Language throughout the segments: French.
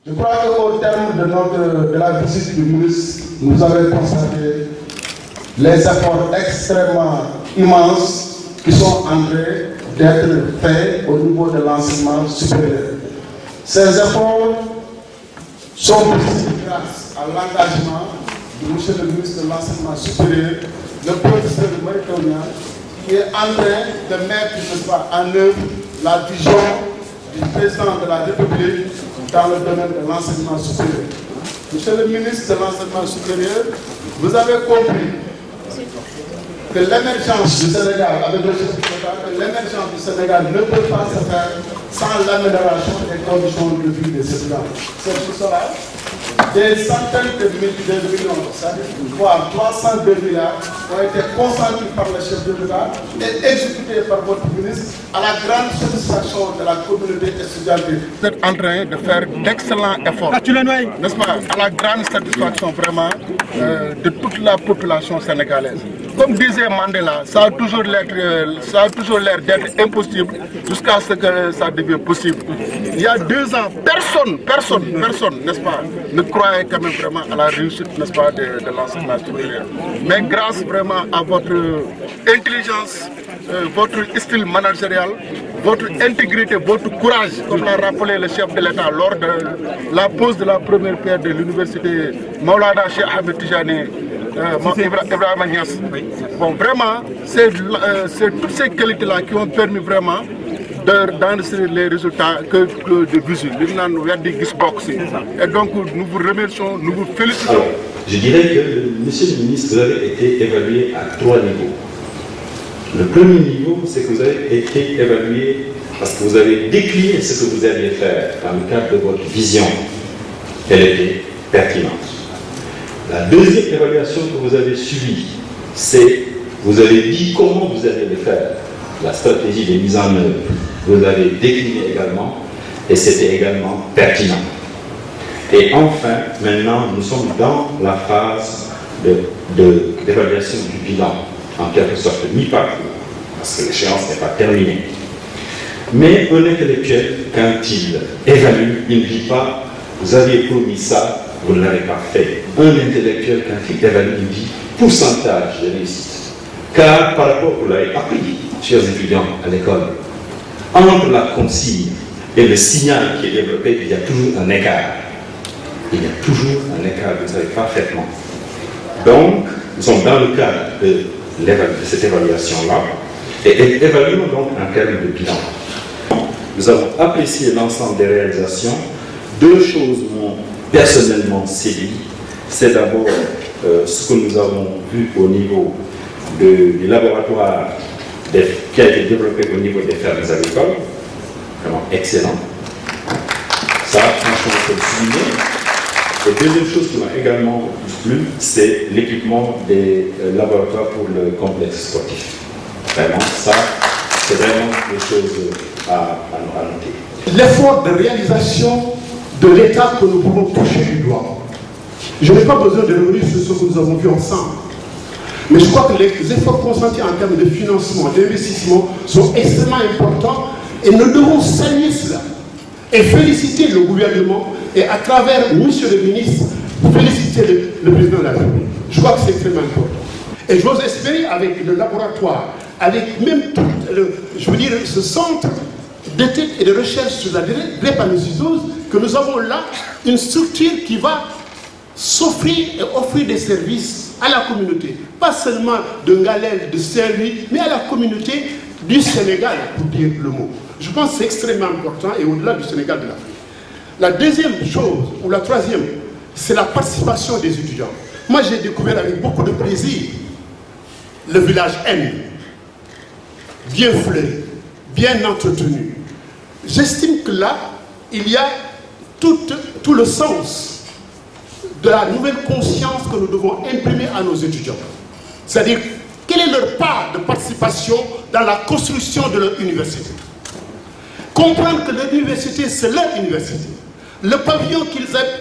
Je crois qu'au terme de la visite du ministre, nous avons constaté les efforts extrêmement immenses qui sont en train d'être faits au niveau de l'enseignement supérieur. Ces efforts sont possibles grâce à l'engagement de M. le ministre de l'Enseignement supérieur, le professeur Maritonia, qui est en train de mettre en œuvre la vision du président de la République dans le domaine de l'enseignement supérieur. Monsieur le ministre de l'Enseignement supérieur, vous avez compris que l'émergence du Sénégal, avec le chef de l'État, que l'émergence du Sénégal ne peut pas se faire sans l'amélioration des conditions de vie des étudiants. C'est pour cela des centaines de millions, c'est-à-dire voire 302 milliards, ont été consentis par le chef de l'État et exécutés par votre ministre à la grande satisfaction de la communauté étudiantine. Vous êtes en train de faire d'excellents efforts, n'est-ce pas, à la grande satisfaction vraiment de toute la population sénégalaise. Comme disait Mandela, ça a toujours l'air d'être impossible jusqu'à ce que ça devienne possible. Il y a 2 ans, personne, n'est-ce pas, ne croyait quand même vraiment à la réussite, n'est-ce pas, de l'enseignement supérieur. Mais grâce vraiment à votre intelligence, votre style managérial, votre intégrité, votre courage, comme l'a rappelé le chef de l'État lors de la pose de la première pierre de l'université Maulana Cheikh Ahmed Tijani, Ibrahima Niass. Bon, vraiment, c'est toutes ces qualités-là qui ont permis vraiment d'enregistrer les résultats que de visu. Et donc, nous vous remercions, nous vous félicitons. Alors, je dirais que, monsieur le ministre, vous avez été évalué à 3 niveaux. Le premier niveau, c'est que vous avez été évalué parce que vous avez décliné ce que vous alliez faire dans le cadre de votre vision. Elle était pertinente. La deuxième évaluation que vous avez suivie, c'est vous avez dit comment vous allez le faire. La stratégie de mise en œuvre, vous l'avez décliné également et c'était également pertinent. Et enfin, maintenant, nous sommes dans la phase d'évaluation du bilan, en quelque sorte mi-parcours, parce que l'échéance n'est pas terminée. Mais un intellectuel, quand il évalue, il ne dit pas « vous aviez promis ça, vous ne l'avez pas fait ». Un intellectuel, quand il évalue, il dit « pourcentage de réussite ». Car par rapport, vous l'avez appris, chers étudiants à l'école, entre la consigne et le signal qui est développé, il y a toujours un écart. Il y a toujours un écart, vous savez parfaitement. Donc, nous sommes dans le cadre de cette évaluation-là, et évaluons donc en termes de bilan. Nous avons apprécié l'ensemble des réalisations. 2 choses m'ont personnellement séduit. C'est d'abord ce que nous avons vu au niveau du laboratoire qui a été développé au niveau des fermes agricoles. Vraiment excellent. Ça, franchement, il faut le souligner. Et deuxième chose qui m'a également plu, c'est l'équipement des laboratoires pour le complexe sportif. Vraiment, ça, c'est vraiment des choses à noter. L'effort de réalisation de l'État que nous pouvons toucher du doigt. Je n'ai pas besoin de revenir sur ce que nous avons vu ensemble. Mais je crois que les efforts consentis en termes de financement, d'investissement sont extrêmement importants et nous devons saluer cela et féliciter le gouvernement et à travers monsieur le ministre, féliciter le président de la République. Je crois que c'est extrêmement important. Et j'ose espérer avec le laboratoire, avec même tout ce centre d'études et de recherche sur la drépanocytose, que nous avons là une structure qui va s'offrir et offrir des services à la communauté, pas seulement de Ngalel, de Saint-Louis, mais à la communauté du Sénégal, pour dire le mot. Je pense que c'est extrêmement important et au-delà du Sénégal de l'Afrique. La deuxième chose, ou la troisième, c'est la participation des étudiants. Moi, j'ai découvert avec beaucoup de plaisir le village N, bien fleuri, bien entretenu. J'estime que là, il y a tout le sens de la nouvelle conscience que nous devons imprimer à nos étudiants. C'est-à-dire, quelle est leur part de participation dans la construction de leur université. Comprendre que leur université, c'est leur université. Le pavillon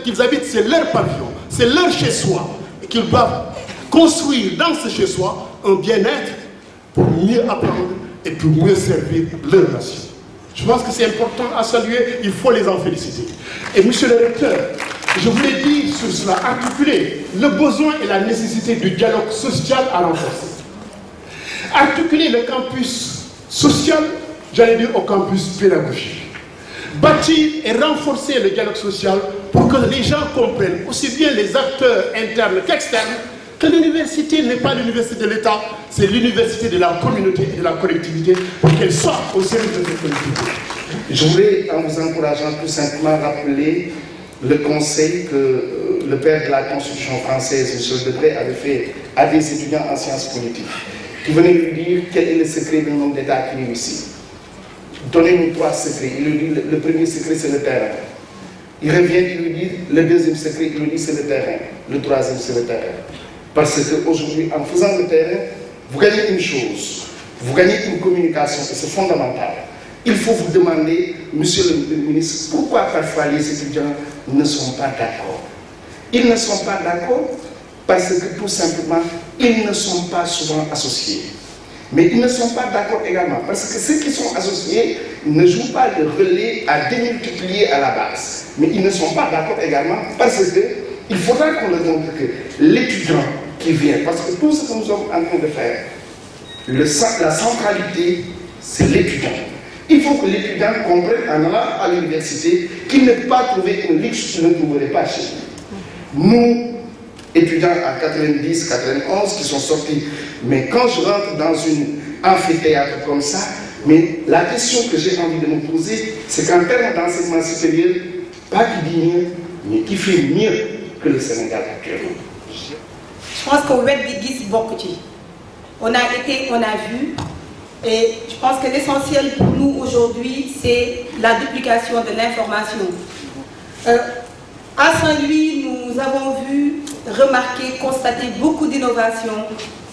qu'ils habitent, c'est leur pavillon, c'est leur chez-soi. Et qu'ils doivent construire dans ce chez-soi un bien-être pour mieux apprendre et pour mieux servir leur nation. Je pense que c'est important à saluer, il faut les en féliciter. Et monsieur le recteur, je voulais dire sur cela, articuler le besoin et la nécessité du dialogue social à renforcer. Articuler le campus social, j'allais dire au campus pédagogique. Bâtir et renforcer le dialogue social pour que les gens comprennent, aussi bien les acteurs internes qu'externes, que l'université n'est pas l'université de l'État, c'est l'université de la communauté et de la collectivité pour qu'elle soit au service de cette collectivité. Je voulais, en vous encourageant, tout simplement rappeler le conseil que le père de la Constitution française, M. Debré, avait fait à des étudiants en sciences politiques, qui venaient lui dire quel est le secret d'un homme d'État qui réussit. Donnez-nous 3 secrets. Il lui dit le premier secret, c'est le terrain. Il revient, il lui dit le deuxième secret, il lui dit c'est le terrain. Le troisième, c'est le terrain. Parce qu'aujourd'hui, en faisant le terrain, vous gagnez une chose, vous gagnez une communication, et c'est fondamental. Il faut vous demander, monsieur le ministre, pourquoi parfois les étudiants ne sont pas d'accord. Ils ne sont pas d'accord parce que tout simplement, ils ne sont pas souvent associés. Mais ils ne sont pas d'accord également parce que ceux qui sont associés ne jouent pas le relais à démultiplier à la base. Mais ils ne sont pas d'accord également parce qu'il faudra qu'on leur montre que l'étudiant qui vient, parce que tout ce que nous sommes en train de faire, la centralité, c'est l'étudiant. Il faut que l'étudiant comprenne en allant à l'université qu'il ne peut pas trouver une luxe qu'il ne trouverait pas chez nous. Nous, étudiants à 90, 91 qui sont sortis, mais quand je rentre dans une amphithéâtre comme ça, mais la question que j'ai envie de me poser, c'est qu'en termes d'enseignement supérieur, pas qui dit mieux, mais qui fait mieux que le Sénégal actuellement. Je pense qu'au web des guises beaucoup. On a été, on a vu, et je pense que l'essentiel pour nous aujourd'hui, c'est la duplication de l'information. À Saint-Louis, nous avons vu, remarqué, constaté beaucoup d'innovation,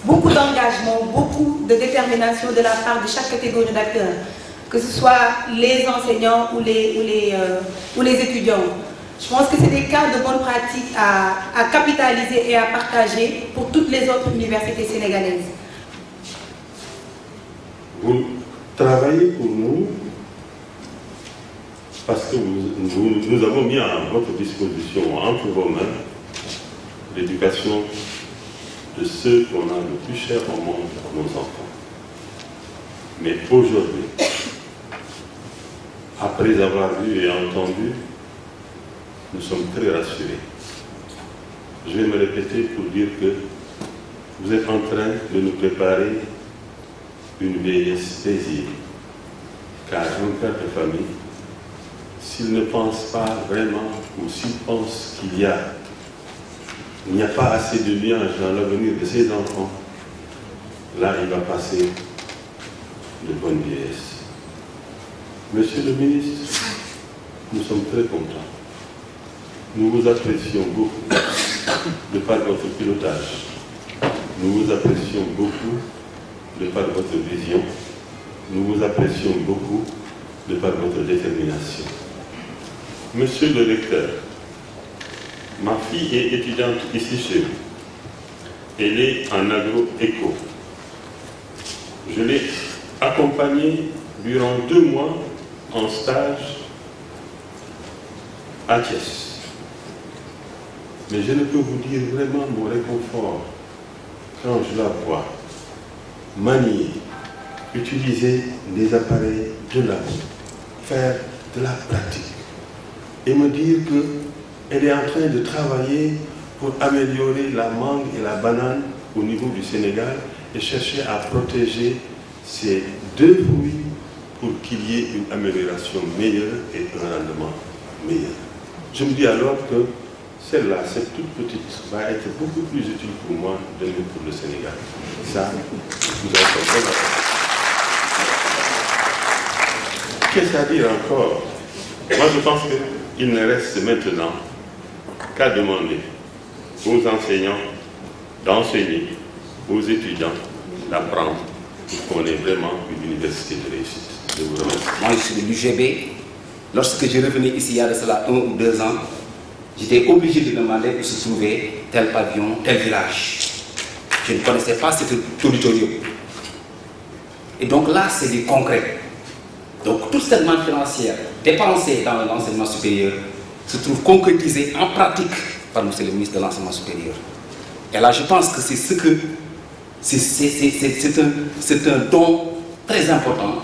beaucoup d'engagement, beaucoup de détermination de la part de chaque catégorie d'acteurs, que ce soit les enseignants ou les étudiants. Je pense que c'est des cas de bonne pratique à capitaliser et à partager pour toutes les autres universités sénégalaises. Vous travaillez pour nous parce que nous avons mis à votre disposition, entre vos mains, l'éducation de ceux qu'on a le plus cher au monde, nos enfants. Mais aujourd'hui, après avoir vu et entendu, nous sommes très rassurés. Je vais me répéter pour dire que vous êtes en train de nous préparer une vieillesse paisible. Car un père de famille, s'il ne pense pas vraiment, ou s'il pense qu'il n'y a pas assez de nuages dans l'avenir de ses enfants, là il va passer de bonne vieillesse. Monsieur le ministre, nous sommes très contents. Nous vous apprécions beaucoup de par votre pilotage. Nous vous apprécions beaucoup de par votre vision. Nous vous apprécions beaucoup de par votre détermination. Monsieur le recteur, ma fille est étudiante ici chez vous. Elle est en agro-éco. Je l'ai accompagnée durant 2 mois en stage à Thiès. Mais je ne peux vous dire vraiment mon réconfort quand je la vois manier, utiliser des appareils de labo, faire de la pratique et me dire qu'elle est en train de travailler pour améliorer la mangue et la banane au niveau du Sénégal et chercher à protéger ces 2 fruits pour qu'il y ait une amélioration meilleure et un rendement meilleur. Je me dis alors que celle-là, cette toute petite, va être beaucoup plus utile pour moi demain pour le Sénégal. Ça, vous avez compris. Qu'est-ce à dire encore? Moi, je pense qu'il ne reste maintenant qu'à demander aux enseignants d'enseigner, aux étudiants d'apprendre pour qu'on ait vraiment une université de réussite. Je vous remercie. Moi, je suis de l'UGB. Lorsque je revenais ici il y a de cela 1 ou 2 ans, j'étais obligé de demander où se trouvait tel pavillon, tel village. Je ne connaissais pas cet auditorium. Et donc là, c'est du concret. Donc toute cette manne financière dépensée dans l'enseignement supérieur se trouve concrétisé en pratique par M. le ministre de l'Enseignement supérieur. Et là, je pense que c'est ce que c'est un don très important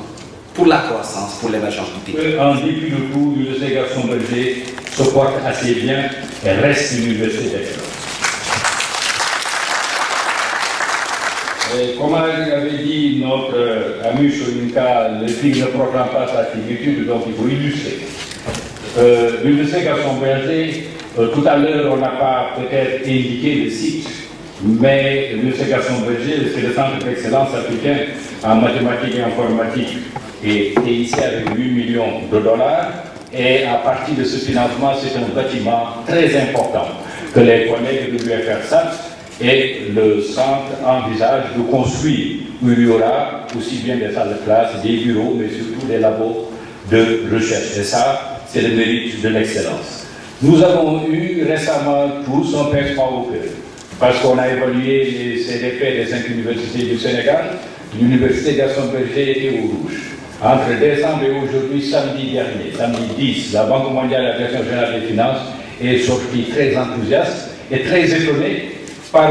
pour la croissance, pour l'émergence du pays. En dépit de tout, l'Université Gaston Berger se porte assez bien et reste une université d'excellence. Comme avait dit notre ami Soyinka, le tigre ne proclame pas sa tigritude, donc il faut illustrer. L'Université Gaston Berger, tout à l'heure, on n'a pas peut-être indiqué le site, mais l'Université Gaston Berger, c'est le centre d'excellence africain en mathématiques et informatique, et ici avec 8 millions de dollars. Et à partir de ce financement, c'est un bâtiment très important que les collègues de l'UFRSAT et le centre envisage de construire, où il y aura aussi bien des salles de classe, des bureaux, mais surtout des labos de recherche. Et ça, c'est le mérite de l'excellence. Nous avons eu récemment tous un pincement au cœur, parce qu'on a évalué les CDP des 5 universités du Sénégal. L'université Gaston Berger était au rouge. Entre décembre et aujourd'hui, samedi dernier, samedi 10, la Banque mondiale et la Direction générale des finances est sortie très enthousiaste et très étonnée par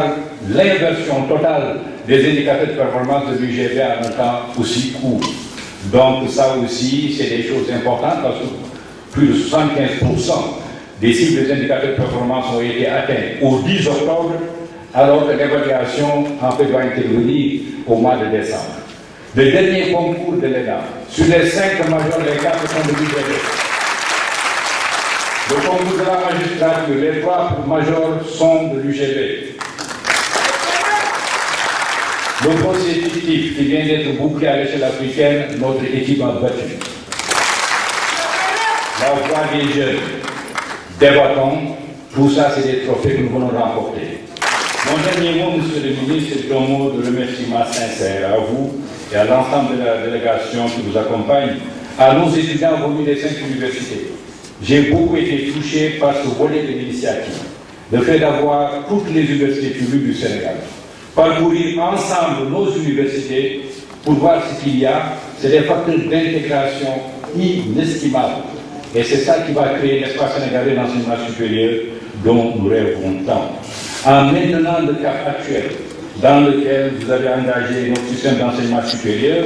l'inversion totale des indicateurs de performance de l'UGB en un temps aussi court. Donc ça aussi, c'est des choses importantes parce que plus de 75% des cibles des indicateurs de performance ont été atteints au 10 octobre, alors que l'évaluation en fait doit intervenir au mois de décembre. Le dernier concours de l'ENA, sur les 5 majors, les 4 sont de l'UGB. Le concours de la magistrature, les 3 majors sont de l'UGB. Le processus qui vient d'être bouclé à l'échelle africaine, notre équipe a battu. La voix des jeunes, débattons, tout ça c'est des trophées que nous venons remporter. Mon dernier mot, Monsieur le ministre, c'est un mot de remerciement sincère à vous et à l'ensemble de la délégation qui vous accompagne, à nos étudiants venus des 5 universités. J'ai beaucoup été touché par ce volet de l'initiative, le fait d'avoir toutes les universités publiques du Sénégal, parcourir ensemble nos universités pour voir ce qu'il y a, c'est des facteurs d'intégration inestimables. Et c'est ça qui va créer l'espace sénégalais d'enseignement supérieur dont nous rêvons tant. En maintenant le cas actuel dans lequel vous avez engagé notre système d'enseignement supérieur,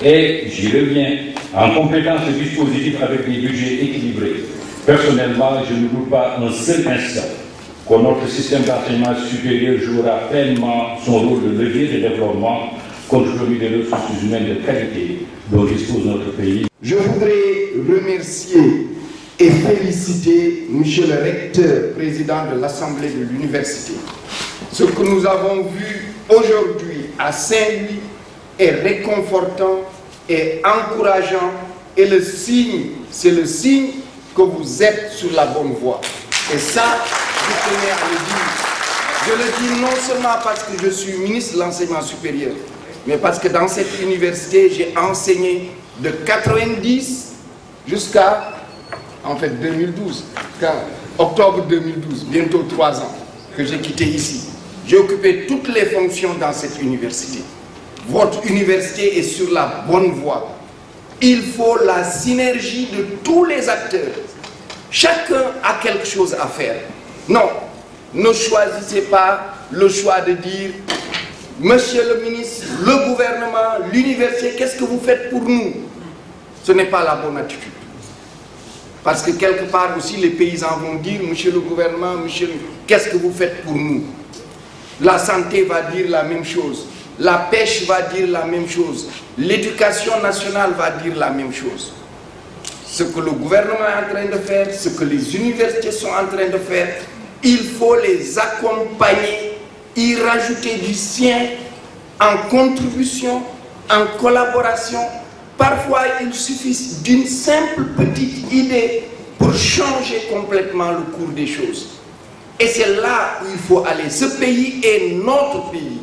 et j'y reviens, en complétant ce dispositif avec des budgets équilibrés. Personnellement, je ne doute pas un seul instant que notre système d'enseignement supérieur jouera pleinement son rôle de levier de développement compte tenu des ressources humaines de qualité dont dispose notre pays. Je voudrais remercier et féliciter M. le recteur, président de l'Assemblée de l'Université. Ce que nous avons vu aujourd'hui à Saint-Louis est réconfortant et encourageant, et le signe, c'est le signe que vous êtes sur la bonne voie. Et ça, je tenais à le dire. Je le dis non seulement parce que je suis ministre de l'Enseignement supérieur, mais parce que dans cette université, j'ai enseigné de 90 jusqu'à, en fait, 2012, octobre 2012, bientôt 3 ans que j'ai quitté ici. J'ai occupé toutes les fonctions dans cette université. Votre université est sur la bonne voie. Il faut la synergie de tous les acteurs. Chacun a quelque chose à faire. Non, ne choisissez pas le choix de dire « Monsieur le ministre, le gouvernement, l'université, qu'est-ce que vous faites pour nous ?» Ce n'est pas la bonne attitude. Parce que quelque part aussi, les paysans vont dire « Monsieur le gouvernement, monsieur, qu'est-ce que vous faites pour nous ?» La santé va dire la même chose. La pêche va dire la même chose. L'éducation nationale va dire la même chose. Ce que le gouvernement est en train de faire, ce que les universités sont en train de faire, il faut les accompagner, y rajouter du sien en contribution, en collaboration. Parfois, il suffit d'une simple petite idée pour changer complètement le cours des choses. Et c'est là où il faut aller. Ce pays est notre pays.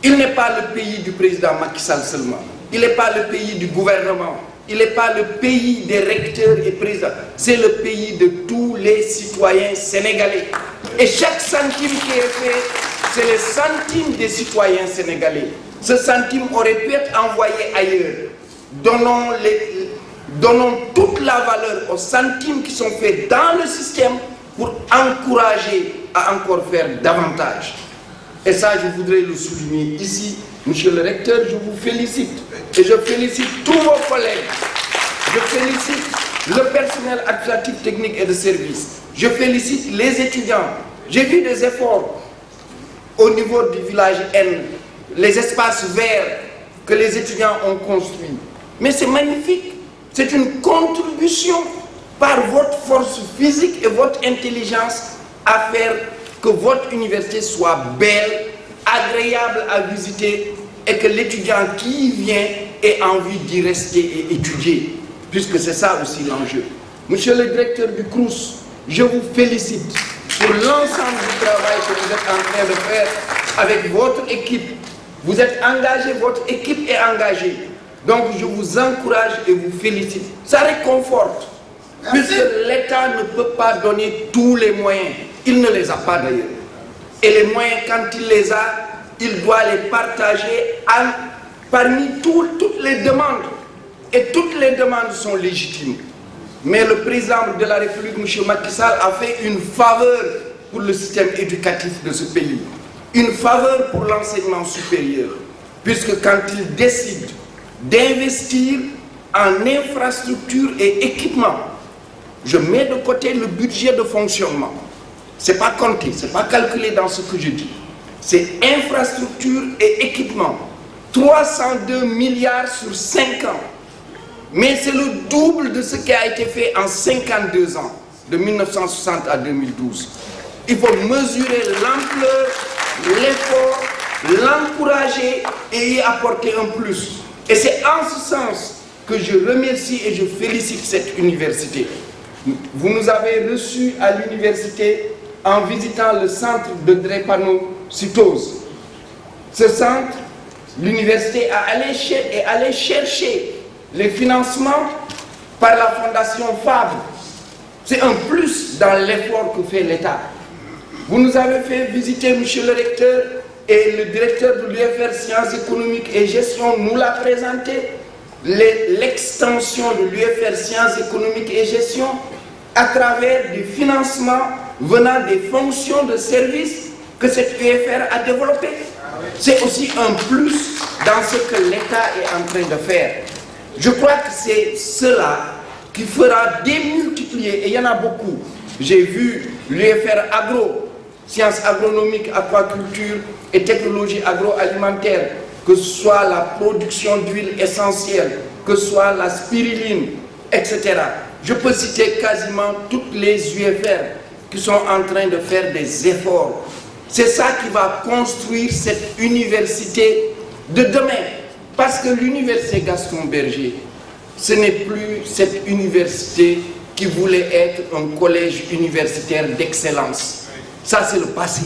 Il n'est pas le pays du président Macky Sall seulement. Il n'est pas le pays du gouvernement. Il n'est pas le pays des recteurs et présidents. C'est le pays de tous les citoyens sénégalais. Et chaque centime qui est fait, c'est le centime des citoyens sénégalais. Ce centime aurait pu être envoyé ailleurs. donnons toute la valeur aux centimes qui sont faits dans le système pour encourager à encore faire davantage. Et ça, je voudrais le souligner ici. Monsieur le recteur, je vous félicite. Et je félicite tous vos collègues. Je félicite le personnel administratif, technique et de service. Je félicite les étudiants. J'ai vu des efforts au niveau du village N, les espaces verts que les étudiants ont construits. Mais c'est magnifique. C'est une contribution par votre force physique et votre intelligence à faire que votre université soit belle, agréable à visiter et que l'étudiant qui y vient ait envie d'y rester et étudier, puisque c'est ça aussi l'enjeu. Monsieur le directeur du CROUS, je vous félicite pour l'ensemble du travail que vous êtes en train de faire avec votre équipe. Vous êtes engagé, votre équipe est engagée. Donc je vous encourage et vous félicite. Ça réconforte, puisque l'État ne peut pas donner tous les moyens. Il ne les a pas d'ailleurs. Et les moyens, quand il les a, il doit les partager parmi toutes les demandes. Et toutes les demandes sont légitimes. Mais le président de la République, M. Macky Sall, a fait une faveur pour le système éducatif de ce pays. Une faveur pour l'enseignement supérieur. Puisque quand il décide d'investir en infrastructures et équipements, je mets de côté le budget de fonctionnement. Ce n'est pas compté, ce n'est pas calculé dans ce que je dis. C'est infrastructure et équipement. 302 milliards sur 5 ans. Mais c'est le double de ce qui a été fait en 52 ans, de 1960 à 2012. Il faut mesurer l'ampleur, l'effort, l'encourager et y apporter un plus. Et c'est en ce sens que je remercie et je félicite cette université. Vous nous avez reçus à l'université en visitant le centre de drépanocytose. Ce centre, l'université est allée chercher les financements par la fondation Fabre. C'est un plus dans l'effort que fait l'État. Vous nous avez fait visiter, monsieur le recteur, et le directeur de l'UFR Sciences économiques et gestion nous l'a présenté, l'extension de l'UFR Sciences économiques et gestion à travers du financement venant des fonctions de service que cette UFR a développé. C'est aussi un plus dans ce que l'État est en train de faire. Je crois que c'est cela qui fera démultiplier, et il y en a beaucoup. J'ai vu l'UFR Agro, sciences agronomiques, aquaculture et technologie agroalimentaire, que ce soit la production d'huile essentielle, que ce soit la spiruline, etc. Je peux citer quasiment toutes les UFR qui sont en train de faire des efforts. C'est ça qui va construire cette université de demain. Parce que l'université Gaston Berger, ce n'est plus cette université qui voulait être un collège universitaire d'excellence. Ça, c'est le passé.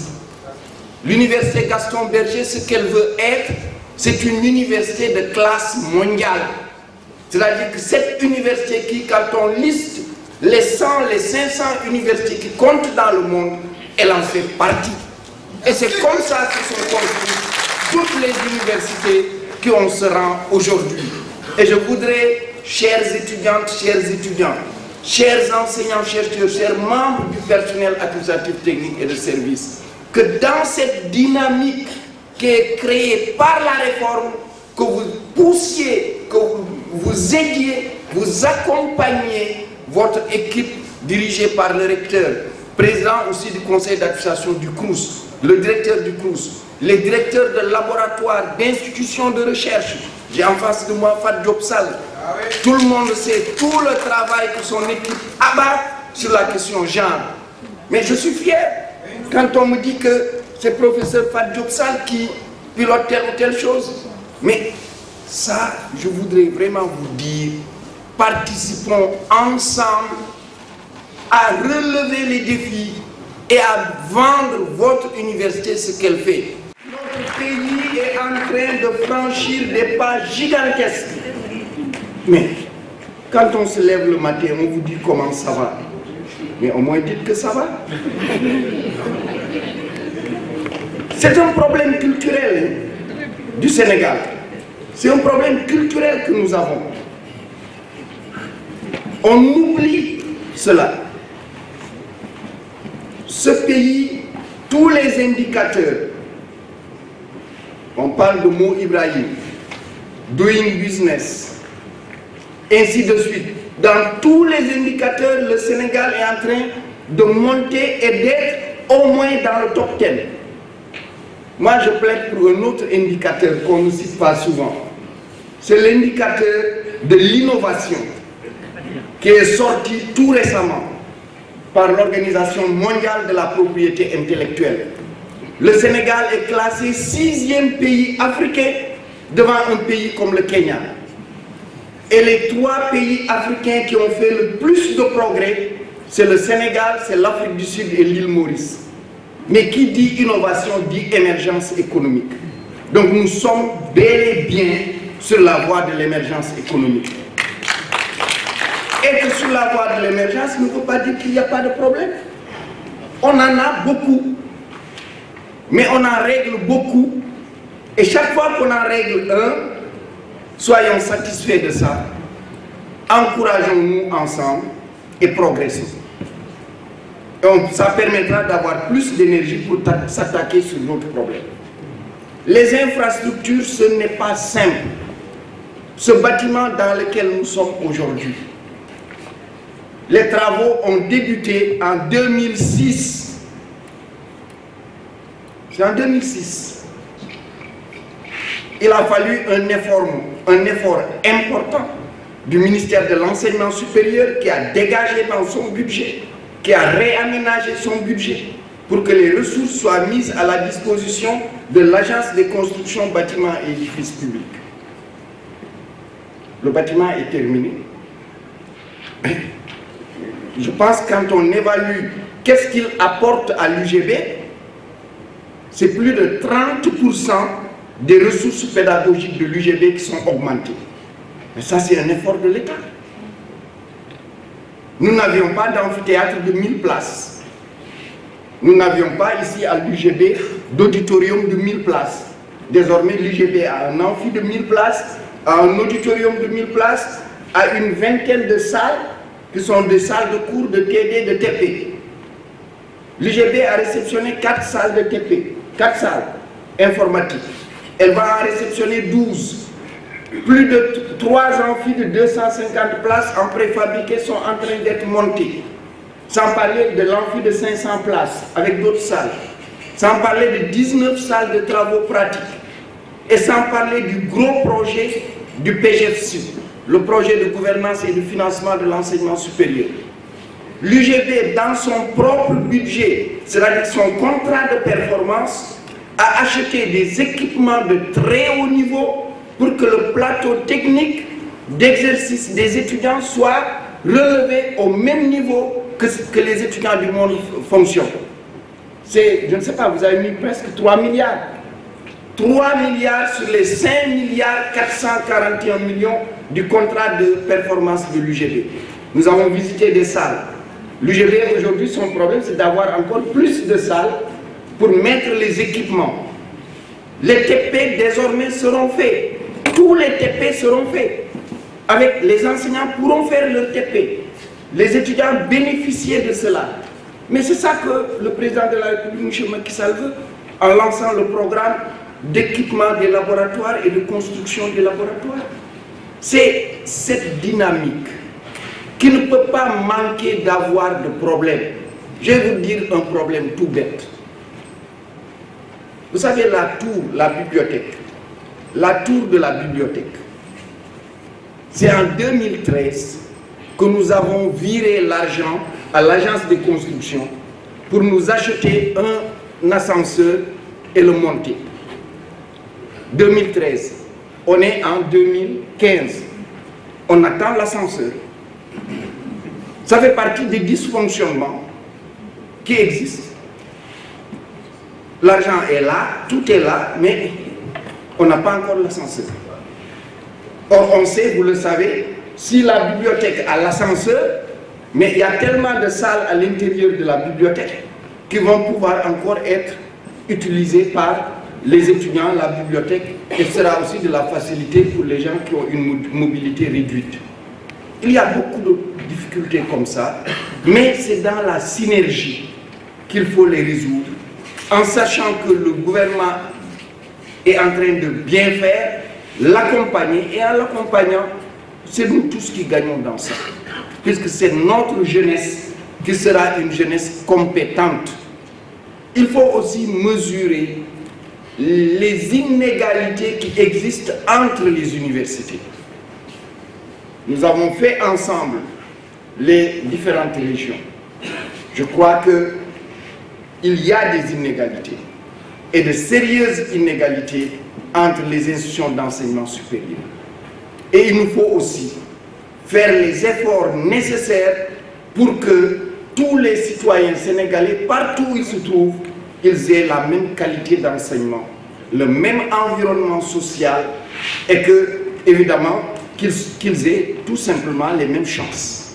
L'université Gaston Berger, ce qu'elle veut être, c'est une université de classe mondiale. C'est-à-dire que cette université qui, quand on liste les 100, les 500 universités qui comptent dans le monde, elle en fait partie. Et c'est comme ça que sont construites toutes les universités qui ont ce rang aujourd'hui. Et je voudrais, chères étudiantes, chers étudiants, chers enseignants, chercheurs, chers membres du personnel administratif, technique et de service, que dans cette dynamique qui est créée par la réforme, que vous poussiez, que vous aidiez, vous accompagniez votre équipe dirigée par le recteur, président aussi du conseil d'administration du CROUS, le directeur du CROUS, les directeurs de laboratoires, d'institutions de recherche. J'ai en face de moi Fat Diop Sall. Tout le monde sait tout le travail que son équipe abat sur la question genre. Mais je suis fier quand on me dit que c'est professeur Fat Diop Sall qui pilote telle ou telle chose. Mais ça, je voudrais vraiment vous dire, participons ensemble à relever les défis et à vendre votre université ce qu'elle fait. Notre pays est en train de franchir des pas gigantesques. Mais quand on se lève le matin, on vous dit comment ça va. Mais au moins dites que ça va. C'est un problème culturel du Sénégal. C'est un problème culturel que nous avons. On oublie cela. Ce pays, tous les indicateurs, on parle de Mo Ibrahim, doing business, ainsi de suite. Dans tous les indicateurs, le Sénégal est en train de monter et d'être au moins dans le top 10. Moi, je plaide pour un autre indicateur qu'on ne cite pas souvent. C'est l'indicateur de l'innovation qui est sorti tout récemment par l'Organisation mondiale de la propriété intellectuelle. Le Sénégal est classé 6e pays africain devant un pays comme le Kenya. Et les 3 pays africains qui ont fait le plus de progrès, c'est le Sénégal, c'est l'Afrique du Sud et l'île Maurice. Mais qui dit innovation dit émergence économique. Donc nous sommes bel et bien sur la voie de l'émergence économique. Être sur la voie de l'émergence ne veut pas dire qu'il n'y a pas de problème. On en a beaucoup. Mais on en règle beaucoup. Et chaque fois qu'on en règle un, soyons satisfaits de ça. Encourageons-nous ensemble et progressons. Donc ça permettra d'avoir plus d'énergie pour s'attaquer sur d'autres problèmes. Les infrastructures, ce n'est pas simple. Ce bâtiment dans lequel nous sommes aujourd'hui, les travaux ont débuté en 2006. C'est en 2006. Il a fallu un effort important du ministère de l'Enseignement supérieur qui a dégagé dans son budget, qui a réaménagé son budget pour que les ressources soient mises à la disposition de l'Agence des constructions, bâtiments et édifices publics. Le bâtiment est terminé. Je pense que quand on évalue qu'est-ce qu'il apporte à l'UGB, c'est plus de 30% des ressources pédagogiques de l'UGB qui sont augmentées. Mais ça, c'est un effort de l'État. Nous n'avions pas d'amphithéâtre de 1000 places. Nous n'avions pas ici à l'UGB d'auditorium de 1000 places. Désormais, l'UGB a un amphi de 1000 places, a un auditorium de 1000 places, a une vingtaine de salles qui sont des salles de cours de TD, de TP. L'UGB a réceptionné 4 salles de TP, 4 salles informatiques. Elle va en réceptionner 12. Plus de 3 amphis de 250 places en préfabriqué sont en train d'être montés. Sans parler de l'amphi de 500 places avec d'autres salles. Sans parler de 19 salles de travaux pratiques. Et sans parler du gros projet du PGFSU, le projet de gouvernance et de financement de l'enseignement supérieur. L'UGB, dans son propre budget, c'est-à-dire son contrat de performance, a acheté des équipements de très haut niveau pour que le plateau technique d'exercice des étudiants soit relevé au même niveau que les étudiants du monde fonctionnent. C'est, je ne sais pas, vous avez mis presque 3 milliards. 3 milliards sur les 5 milliards 441 millions du contrat de performance de l'UGB. Nous avons visité des salles. L'UGB aujourd'hui, son problème, c'est d'avoir encore plus de salles pour mettre les équipements. Les TP désormais seront faits. Tous les TP seront faits. Avec les enseignants pourront faire leur TP. Les étudiants bénéficier de cela. Mais c'est ça que le président de la République, M. Macky Sall, veut, en lançant le programme d'équipement des laboratoires et de construction des laboratoires. C'est cette dynamique qui ne peut pas manquer d'avoir de problèmes. Je vais vous dire un problème tout bête. Vous savez, la tour, la bibliothèque, la tour de la bibliothèque, c'est en 2013 que nous avons viré l'argent à l'agence de construction pour nous acheter un ascenseur et le monter. 2013. On est en 2015. On attend l'ascenseur. Ça fait partie des dysfonctionnements qui existent. L'argent est là, tout est là, mais on n'a pas encore l'ascenseur. Or, on sait, vous le savez, si la bibliothèque a l'ascenseur, mais il y a tellement de salles à l'intérieur de la bibliothèque qui vont pouvoir encore être utilisées par les étudiants, la bibliothèque, et sera aussi de la facilité pour les gens qui ont une mobilité réduite. Il y a beaucoup de difficultés difficultés comme ça, mais c'est dans la synergie qu'il faut les résoudre, en sachant que le gouvernement est en train de bien faire, l'accompagner, et en l'accompagnant, c'est nous tous qui gagnons dans ça, puisque c'est notre jeunesse qui sera une jeunesse compétente. Il faut aussi mesurer les inégalités qui existent entre les universités. Nous avons fait ensemble les différentes régions. Je crois qu'il y a des inégalités, et de sérieuses inégalités entre les institutions d'enseignement supérieur. Et il nous faut aussi faire les efforts nécessaires pour que tous les citoyens sénégalais, partout où ils se trouvent, ils aient la même qualité d'enseignement, le même environnement social, et que, évidemment, qu'ils aient tout simplement les mêmes chances.